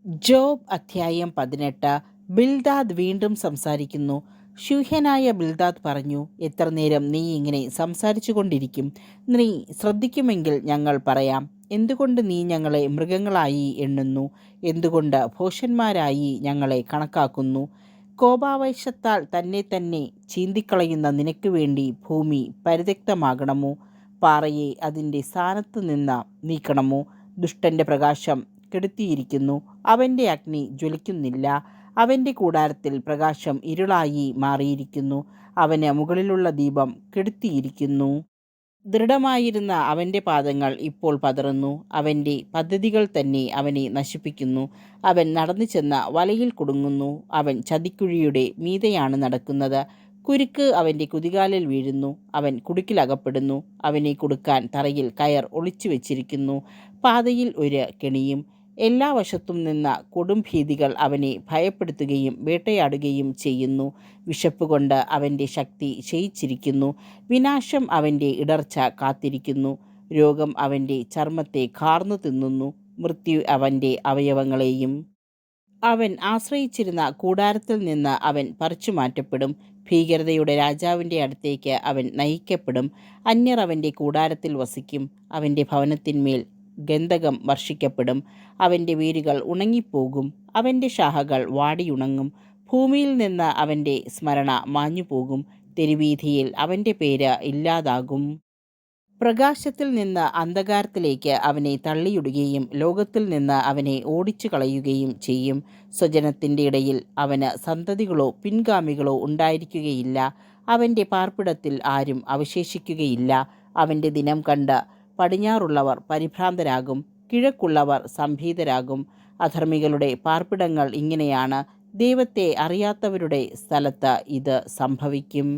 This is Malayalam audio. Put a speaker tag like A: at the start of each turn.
A: ജോബ് അധ്യായം 18. ബിൽദാദ് വീണ്ടും സംസാരിക്കുന്നു. ശൂഹ്യനായ ബിൽദാദ് പറഞ്ഞു, എത്ര നേരം നീ ഇങ്ങനെ സംസാരിച്ചു കൊണ്ടിരിക്കും? നീ ശ്രദ്ധിക്കുമെങ്കിൽ ഞങ്ങൾ പറയാം. എന്തുകൊണ്ട് നീ ഞങ്ങളെ മൃഗങ്ങളായി എണ്ണുന്നു? എന്തുകൊണ്ട് ഭോഷന്മാരായി ഞങ്ങളെ കണക്കാക്കുന്നു? കോപാവേശത്താൽ തന്നെ ചീന്തിക്കളയുന്ന നിനക്ക് വേണ്ടി ഭൂമി പരിത്യക്തമാകണമോ? പാറയെ അതിൻ്റെ സ്ഥാനത്ത് നിന്ന് നീക്കണമോ? ദുഷ്ടൻ്റെ പ്രകാശം കെടുത്തിയിരിക്കുന്നു, അവൻ്റെ അഗ്നി ജ്വലിക്കുന്നില്ല. അവൻ്റെ കൂടാരത്തിൽ പ്രകാശം ഇരുളായി മാറിയിരിക്കുന്നു, അവന് മുകളിലുള്ള ദീപം കെടുത്തിയിരിക്കുന്നു. ദൃഢമായിരുന്ന അവൻ്റെ പാദങ്ങൾ ഇപ്പോൾ പതറുന്നു, അവൻ്റെ പദ്ധതികൾ തന്നെ അവനെ നശിപ്പിക്കുന്നു. അവൻ നടന്നു ചെന്ന് വലയിൽ കുടുങ്ങുന്നു, അവൻ ചതിക്കുഴിയുടെ മീതെയാണ് നടക്കുന്നത്. കുരുക്ക് അവൻ്റെ കുതികാലിൽ വീഴുന്നു, അവൻ കുടുക്കിലകപ്പെടുന്നു. അവനെ കുടുക്കാൻ തറയിൽ കയർ ഒളിച്ചു വെച്ചിരിക്കുന്നു, പാതയിൽ ഒരു കെണിയും. എല്ലാ വശത്തും നിന്ന കൊടും ഭീതികൾ അവനെ ഭയപ്പെടുത്തുകയും വേട്ടയാടുകയും ചെയ്യുന്നു. വിശപ്പ് കൊണ്ട് അവൻ്റെ ശക്തി ക്ഷയിച്ചിരിക്കുന്നു, വിനാശം അവൻ്റെ ഇടർച്ച കാത്തിരിക്കുന്നു. രോഗം അവൻ്റെ ചർമ്മത്തെ കാർന്നു തിന്നുന്നു, മൃത്യു അവൻ്റെ അവയവങ്ങളെയും. അവൻ ആശ്രയിച്ചിരുന്ന കൂടാരത്തിൽ നിന്ന് അവൻ പറിച്ചു മാറ്റപ്പെടും. ഭീകരതയുടെ രാജാവിൻ്റെ അടുത്തേക്ക് അവൻ നയിക്കപ്പെടും. അന്യർ അവൻ്റെ കൂടാരത്തിൽ വസിക്കും, അവൻ്റെ ഭവനത്തിന്മേൽ ഗന്ധകം വർഷിക്കപ്പെടും. അവൻ്റെ വേരുകൾ ഉണങ്ങിപ്പോകും, അവൻ്റെ ശാഖകൾ വാടിയുണങ്ങും. ഭൂമിയിൽ നിന്ന് അവൻ്റെ സ്മരണ മാഞ്ഞുപോകും, തെരുവീഥിയിൽ അവൻ്റെ പേര് ഇല്ലാതാകും. പ്രകാശത്തിൽ നിന്ന് അന്ധകാരത്തിലേക്ക് അവനെ തള്ളിയിടുകയും ലോകത്തിൽ നിന്ന് അവനെ ഓടിച്ചു കളയുകയും ചെയ്യും. സ്വജനത്തിൻ്റെ ഇടയിൽ അവന് സന്തതികളോ പിൻഗാമികളോ ഉണ്ടായിരിക്കുകയില്ല. അവൻ്റെ പാർപ്പിടത്തിൽ ആരും അവശേഷിക്കുകയില്ല. അവൻ്റെ ദിനം കണ്ട് പടിഞ്ഞാറുള്ളവർ പരിഭ്രാന്തരാകും, കിഴക്കുള്ളവർ സംഭീതരാകും. അധർമ്മികളുടെ പാർപ്പിടങ്ങൾ ഇങ്ങനെയാണ്, ദൈവത്തെ അറിയാത്തവരുടെ സ്ഥലത്ത് ഇത് സംഭവിക്കും.